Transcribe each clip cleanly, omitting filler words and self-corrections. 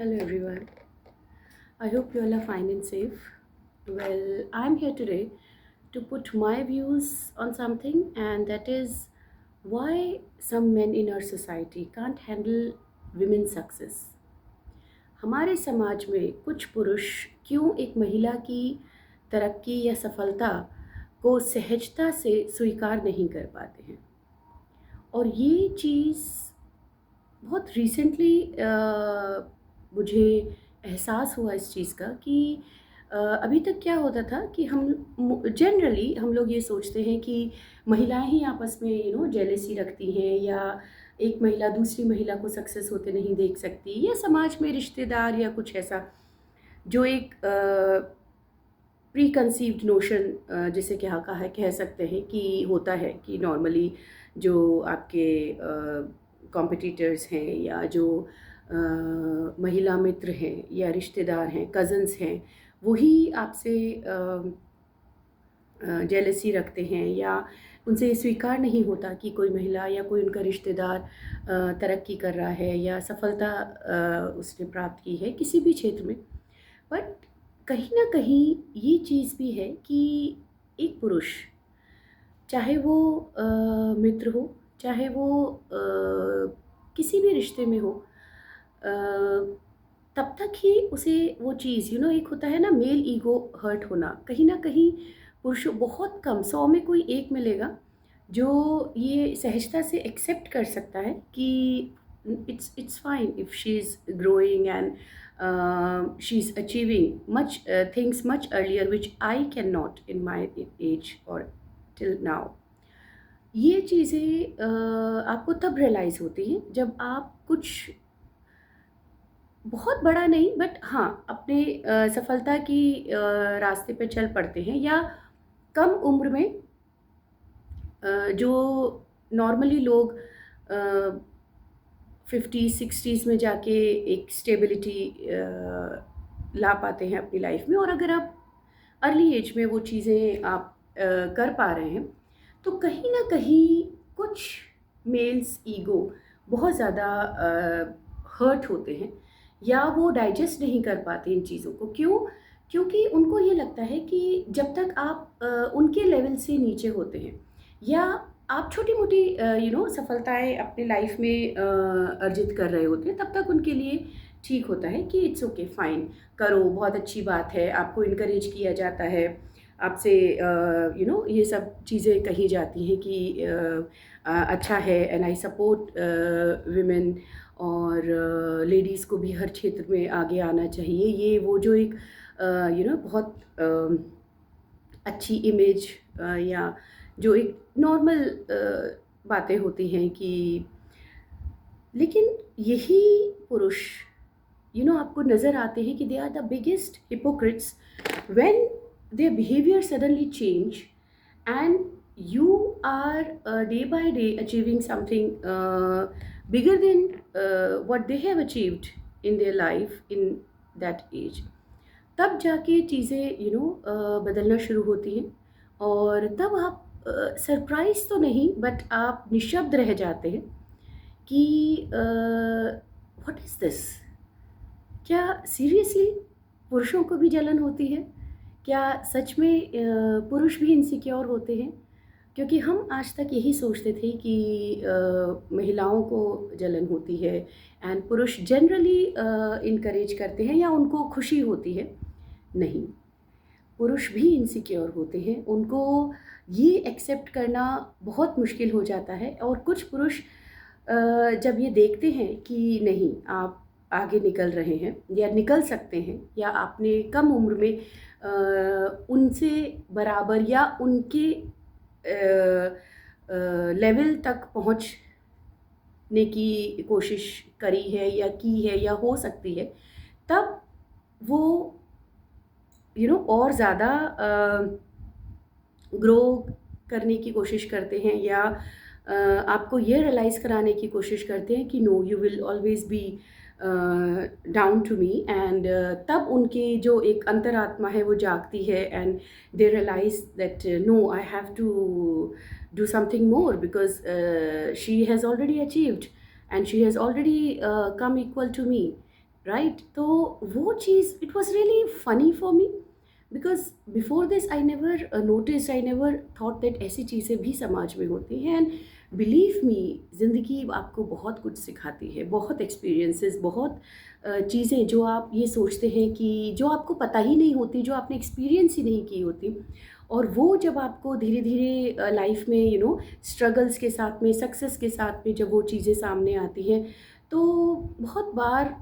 Hello everyone. I hope you all are fine and safe. Well, I'm here today to put my views on something, and that is why some men in our society can't handle women's success. हमारे समाज में कुछ पुरुष क्यों एक महिला की तरक्की या सफलता को सहजता से स्वीकार नहीं कर पाते हैं। और ये चीज़ बहुत रिसेंटली मुझे एहसास हुआ इस चीज़ का कि अभी तक क्या होता था कि हम जनरली हम लोग ये सोचते हैं कि महिलाएं ही आपस में जेलेसी रखती हैं, या एक महिला दूसरी महिला को सक्सेस होते नहीं देख सकती, या समाज में रिश्तेदार या कुछ ऐसा जो एक प्री कंसीव्ड नोशन जिसे क्या कहा कह सकते हैं कि होता है कि नॉर्मली जो आपके कॉम्पिटिटर्स हैं या जो महिला मित्र हैं या रिश्तेदार हैं, कज़न्स हैं, वही आपसे जेलसी रखते हैं, या उनसे ये स्वीकार नहीं होता कि कोई महिला या कोई उनका रिश्तेदार तरक्की कर रहा है या सफलता उसने प्राप्त की है किसी भी क्षेत्र में। बट कहीं ना कहीं ये चीज़ भी है कि एक पुरुष, चाहे वो मित्र हो, चाहे वो किसी भी रिश्ते में हो, तब तक ही उसे वो चीज़ एक होता है ना, मेल ईगो हर्ट होना। कहीं ना कहीं पुरुषों, बहुत कम, 100 में कोई एक मिलेगा जो ये सहजता से एक्सेप्ट कर सकता है कि it's fine if she's growing and she's achieving much things much earlier which I cannot in my age or till now. ये चीज़ें आपको तब रियलाइज़ होती हैं जब आप कुछ बहुत बड़ा नहीं, बट हाँ, अपने सफलता की रास्ते पे चल पड़ते हैं, या कम उम्र में जो नॉर्मली लोग 50-60s में जाके एक स्टेबिलिटी ला पाते हैं अपनी लाइफ में। और अगर आप अर्ली एज में वो चीज़ें आप कर पा रहे हैं, तो कहीं ना कहीं कुछ मेल्स ईगो बहुत ज़्यादा हर्ट होते हैं, या वो डाइजेस्ट नहीं कर पाते इन चीज़ों को। क्यों? क्योंकि उनको ये लगता है कि जब तक आप उनके लेवल से नीचे होते हैं, या आप छोटी मोटी सफलताएं अपनी लाइफ में अर्जित कर रहे होते हैं, तब तक उनके लिए ठीक होता है कि इट्स ओके, फाइन, करो, बहुत अच्छी बात है, आपको इनकरेज किया जाता है, आपसे ये सब चीज़ें कही जाती हैं कि अच्छा है, एंड आई सपोर्ट विमेन, और लेडीज़ को भी हर क्षेत्र में आगे आना चाहिए। ये वो जो एक बहुत अच्छी इमेज, या जो एक नॉर्मल बातें होती हैं कि, लेकिन यही पुरुष आपको नज़र आते हैं कि they are the biggest hypocrites when their behavior suddenly change, and you are day by day achieving something bigger than what they have achieved in their life in that age. तब जाके चीज़ें बदलना शुरू होती हैं, और तब आप सरप्राइज तो नहीं, बट आप निशब्द रह जाते हैं कि व्हाट इज़ दिस। क्या सीरियसली पुरुषों को भी जलन होती है? क्या सच में पुरुष भी इनसिक्योर होते हैं? क्योंकि हम आज तक यही सोचते थे कि महिलाओं को जलन होती है, एंड पुरुष जनरली इनकरेज करते हैं या उनको खुशी होती है। नहीं, पुरुष भी इनसिक्योर होते हैं, उनको ये एक्सेप्ट करना बहुत मुश्किल हो जाता है। और कुछ पुरुष जब ये देखते हैं कि नहीं, आप आगे निकल रहे हैं या निकल सकते हैं, या आपने कम उम्र में उनसे बराबर या उनके लेवल तक पहुंचने की कोशिश करी है या की है या हो सकती है, तब वो और ज़्यादा ग्रो करने की कोशिश करते हैं, या आपको ये रियलाइज़ कराने की कोशिश करते हैं कि no, you will always be down to me. And तब उनकी जो एक अंतरात्मा है वो जागती है, and they realise that no, I have to do something more, because she has already achieved and she has already come equal to me. Right? तो वो चीज़ it was really funny for me, because before this I never notice, I never thought that ऐसी चीज़ें भी समाज में होती हैं। एंड बिलीव मी, ज़िंदगी आपको बहुत कुछ सिखाती है, बहुत एक्सपीरियंसेस, बहुत चीज़ें जो आप ये सोचते हैं कि जो आपको पता ही नहीं होती, जो आपने एक्सपीरियंस ही नहीं की होती, और वो जब आपको धीरे धीरे लाइफ में स्ट्रगल्स के साथ में, सक्सेस के साथ में जब वो चीज़ें सामने आती हैं, तो बहुत बार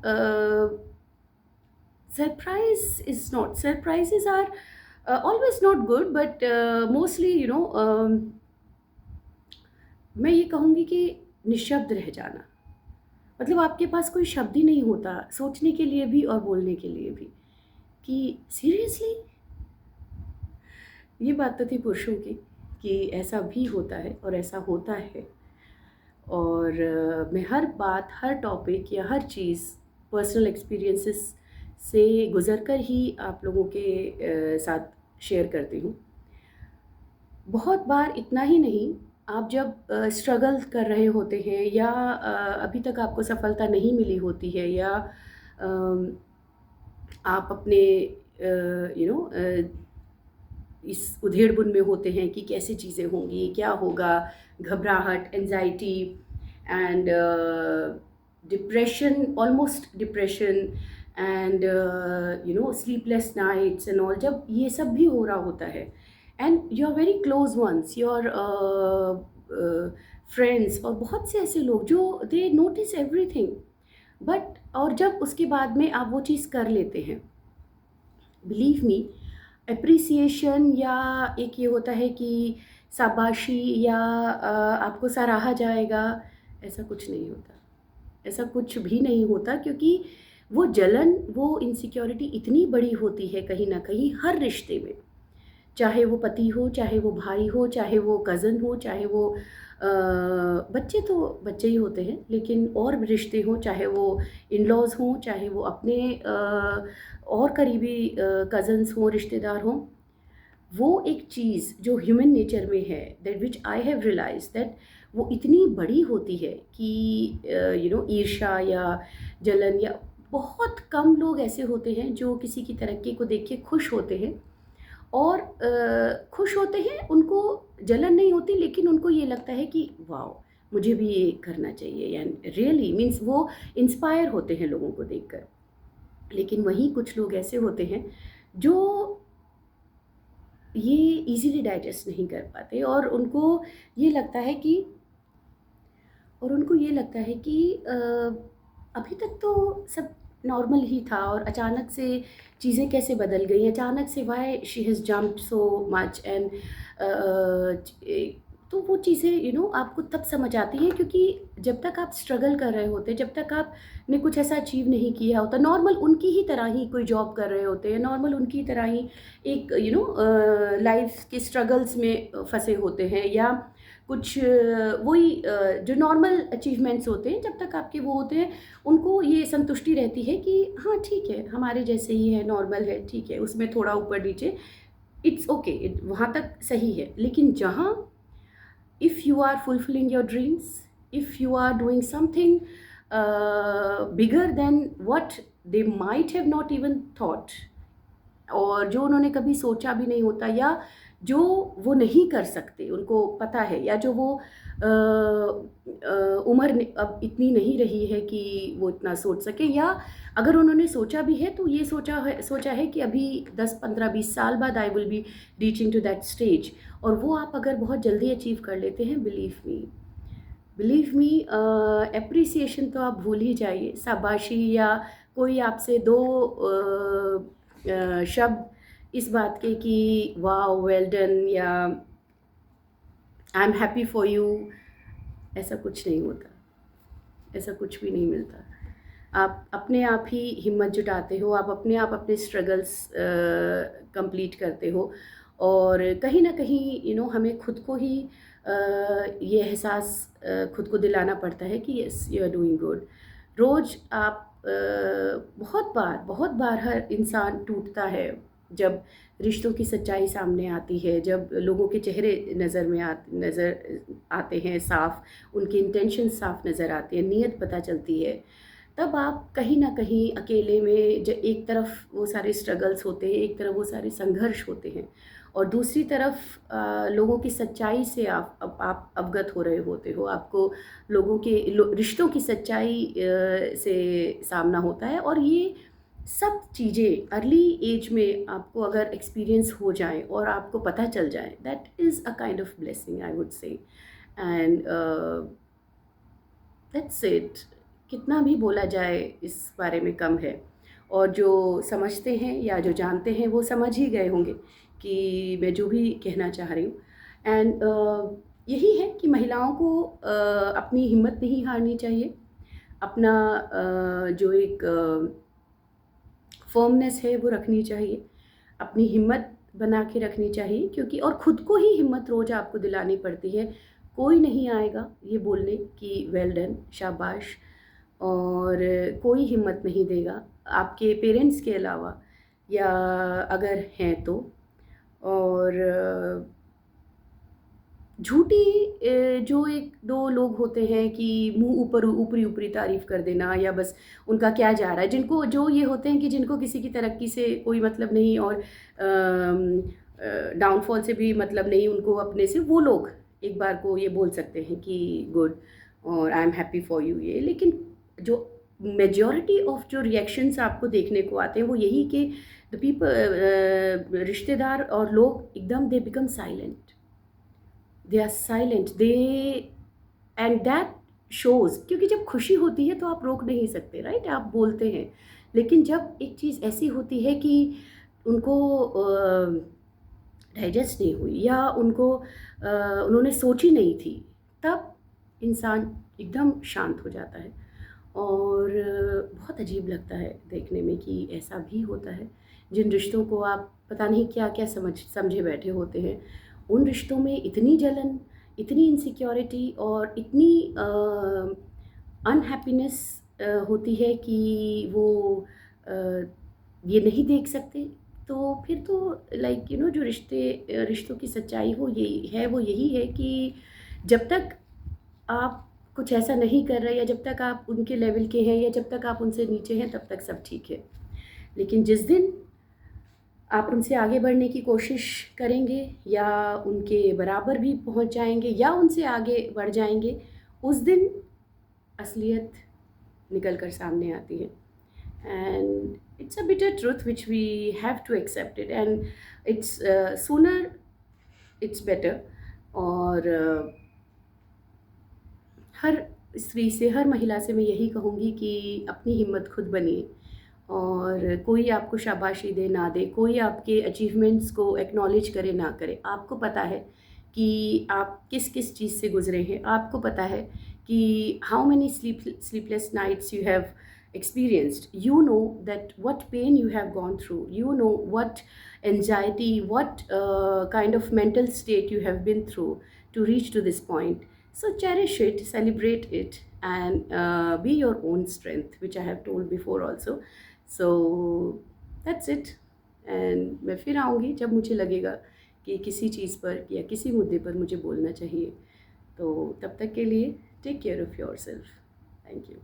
surprise is not, surprises are always not good, but mostly मैं ये कहूँगी कि निशब्द रह जाना, मतलब आपके पास कोई शब्द ही नहीं होता सोचने के लिए भी और बोलने के लिए भी, कि सीरियसली। ये बात तो थी पुरुषों की कि ऐसा भी होता है और ऐसा होता है। और मैं हर बात, हर टॉपिक या हर चीज़ पर्सनल एक्सपीरियंसेस से गुज़र कर ही आप लोगों के साथ शेयर करती हूँ। बहुत बार इतना ही नहीं, आप जब स्ट्रगल कर रहे होते हैं या अभी तक आपको सफलता नहीं मिली होती है, या आप अपने इस उधेड़-बुन में होते हैं कि कैसे चीज़ें होंगी, क्या होगा, घबराहट, anxiety and depression, almost depression and sleepless nights and all, जब ये सब भी हो रहा होता है, and your very close ones, your friends और बहुत से ऐसे लोग जो दे नोटिस एवरीथिंग, बट और जब उसके बाद में आप वो चीज़ कर लेते हैं, बिलीव मी, एप्रिसिएशन या एक ये होता है कि शाबाशी या आपको सराहा जाएगा, ऐसा कुछ नहीं होता, ऐसा कुछ भी नहीं होता, क्योंकि वो जलन, वो इनसिक्योरिटी इतनी बड़ी होती है कहीं ना कहीं हर रिश्ते में, चाहे वो पति हो, चाहे वो भाई हो, चाहे वो कज़न हो, चाहे वो बच्चे, तो बच्चे ही होते हैं, लेकिन और भी रिश्ते हों, चाहे वो इन लॉज हों, चाहे वो अपने और करीबी कज़न्स हों, रिश्तेदार हों, वो एक चीज़ जो ह्यूमन नेचर में है, that which I have realise that वो इतनी बड़ी होती है कि ईर्ष्या या जलन, या बहुत कम लोग ऐसे होते हैं जो किसी की तरक्की को देख के खुश होते हैं, और खुश होते हैं, उनको जलन नहीं होती, लेकिन उनको ये लगता है कि वाओ, मुझे भी ये करना चाहिए, यानी रियली मीन्स वो इंस्पायर होते हैं लोगों को देखकर। लेकिन वहीं कुछ लोग ऐसे होते हैं जो ये इजीली डाइजेस्ट नहीं कर पाते, और उनको ये लगता है कि अभी तक तो सब नॉर्मल ही था, और अचानक से चीज़ें कैसे बदल गई, अचानक से why she has jumped so much, and तो वो चीज़ें आपको तब समझ आती हैं, क्योंकि जब तक आप स्ट्रगल कर रहे होते, जब तक आपने कुछ ऐसा अचीव नहीं किया होता, नॉर्मल उनकी ही तरह ही कोई जॉब कर रहे होते हैं, नॉर्मल उनकी तरह ही एक लाइफ के स्ट्रगल्स में फंसे होते हैं, या कुछ वही जो नॉर्मल अचीवमेंट्स होते हैं, जब तक आपके वो होते हैं, उनको ये संतुष्टि रहती है कि हाँ ठीक है, हमारे जैसे ही है, नॉर्मल है, ठीक है, उसमें थोड़ा ऊपर नीचे, इट्स ओके, वहाँ तक सही है। लेकिन जहाँ if you are fulfilling your dreams, if you are doing something bigger than what they might have not even thought, और जो उन्होंने कभी सोचा भी नहीं होता, या जो वो नहीं कर सकते, उनको पता है, या जो वो उम्र अब इतनी नहीं रही है कि वो इतना सोच सके, या अगर उन्होंने सोचा भी है तो ये सोचा है कि अभी 10 15 20 साल बाद I will be reaching to that stage, और वो आप अगर बहुत जल्दी अचीव कर लेते हैं, बिलीव मी, एप्रिसिएशन तो आप भूल ही जाइए, शाबाशी या कोई आपसे दो शब्द इस बात के कि वाओ वेल डन, या I am happy for you, ऐसा कुछ नहीं होता, ऐसा कुछ भी नहीं मिलता। आप अपने आप ही हिम्मत जुटाते हो, आप अपने आप अपने स्ट्रगल्स कंप्लीट करते हो, और कहीं ना कहीं हमें खुद को ही ये एहसास खुद को दिलाना पड़ता है कि yes you are doing good. रोज़ आप बहुत बार हर इंसान टूटता है जब रिश्तों की सच्चाई सामने आती है, जब लोगों के चेहरे नज़र आते हैं साफ, उनके इंटेंशन साफ नज़र आते हैं, नीयत पता चलती है, तब आप कहीं न कहीं अकेले में एक तरफ वो सारे स्ट्रगल्स होते हैं, एक तरफ वो सारे संघर्ष होते हैं और दूसरी तरफ लोगों की सच्चाई से आप अवगत हो रहे होते हो। आपको लोगों के रिश्तों की सच्चाई से सामना होता है और ये सब चीज़ें अर्ली एज में आपको अगर एक्सपीरियंस हो जाए और आपको पता चल जाए, that is a kind of blessing I would say. And that's it. कितना भी बोला जाए इस बारे में कम है और जो समझते हैं या जो जानते हैं वो समझ ही गए होंगे कि मैं जो भी कहना चाह रही हूँ। एंड यही है कि महिलाओं को अपनी हिम्मत नहीं हारनी चाहिए। अपना जो एक फर्मनेस है वो रखनी चाहिए, अपनी हिम्मत बना के रखनी चाहिए, क्योंकि और ख़ुद को ही हिम्मत रोज़ आपको दिलानी पड़ती है। कोई नहीं आएगा ये बोलने कि वेल डन, शाबाश, और कोई हिम्मत नहीं देगा आपके पेरेंट्स के अलावा, या अगर हैं तो। और झूठी जो 1-2 लोग होते हैं कि मुँह ऊपर ऊपरी-ऊपरी तारीफ़ कर देना, या बस उनका क्या जा रहा है, जिनको जो ये होते हैं कि जिनको किसी की तरक्की से कोई मतलब नहीं और डाउनफॉल से भी मतलब नहीं उनको अपने से, वो लोग एक बार को ये बोल सकते हैं कि गुड और I am happy for you ये। लेकिन जो मेजॉरिटी ऑफ जो रिएक्शंस आपको देखने को आते हैं वो यही कि द पीपल, रिश्तेदार और लोग एकदम they become silent, they are silent, they and that shows. क्योंकि जब खुशी होती है तो आप रोक नहीं सकते, राइट, आप बोलते हैं। लेकिन जब एक चीज़ ऐसी होती है कि उनको डाइजेस्ट नहीं हुई या उन्होंने सोची नहीं थी, तब इंसान एकदम शांत हो जाता है। और बहुत अजीब लगता है देखने में कि ऐसा भी होता है। जिन रिश्तों को आप पता नहीं क्या-क्या समझे बैठे होते हैं, उन रिश्तों में इतनी जलन, इतनी इनसिक्योरिटी और इतनी अनहैप्पीनेस होती है कि वो अ, ये नहीं देख सकते। तो फिर तो लाइक जो रिश्तों की सच्चाई वो यही है कि जब तक आप कुछ ऐसा नहीं कर रहे, या जब तक आप उनके लेवल के हैं, या जब तक आप उनसे नीचे हैं, तब तक सब ठीक है। लेकिन जिस दिन आप उनसे आगे बढ़ने की कोशिश करेंगे या उनके बराबर भी पहुंच जाएंगे या उनसे आगे बढ़ जाएंगे, उस दिन असलियत निकल कर सामने आती है। And it's a bitter truth which we have to accept it, and it's sooner it's better. और हर स्त्री से, हर महिला से मैं यही कहूँगी कि अपनी हिम्मत खुद बनिए, और कोई आपको शाबाशी दे ना दे, कोई आपके अचीवमेंट्स को एक्नॉलेज करे ना करे, आपको पता है कि आप किस किस चीज़ से गुजरे हैं। आपको पता है कि how many sleepless nights you have experienced. You know that what pain you have gone through, you know what anxiety, what kind of mental state you have been through to reach to this point. So cherish it, celebrate it, and be your own strength, which I have told before also. So that's it. And मैं फिर आऊँगी जब मुझे लगेगा कि किसी चीज़ पर या किसी मुद्दे पर मुझे बोलना चाहिए। तो तब तक के लिए take care of yourself. Thank you.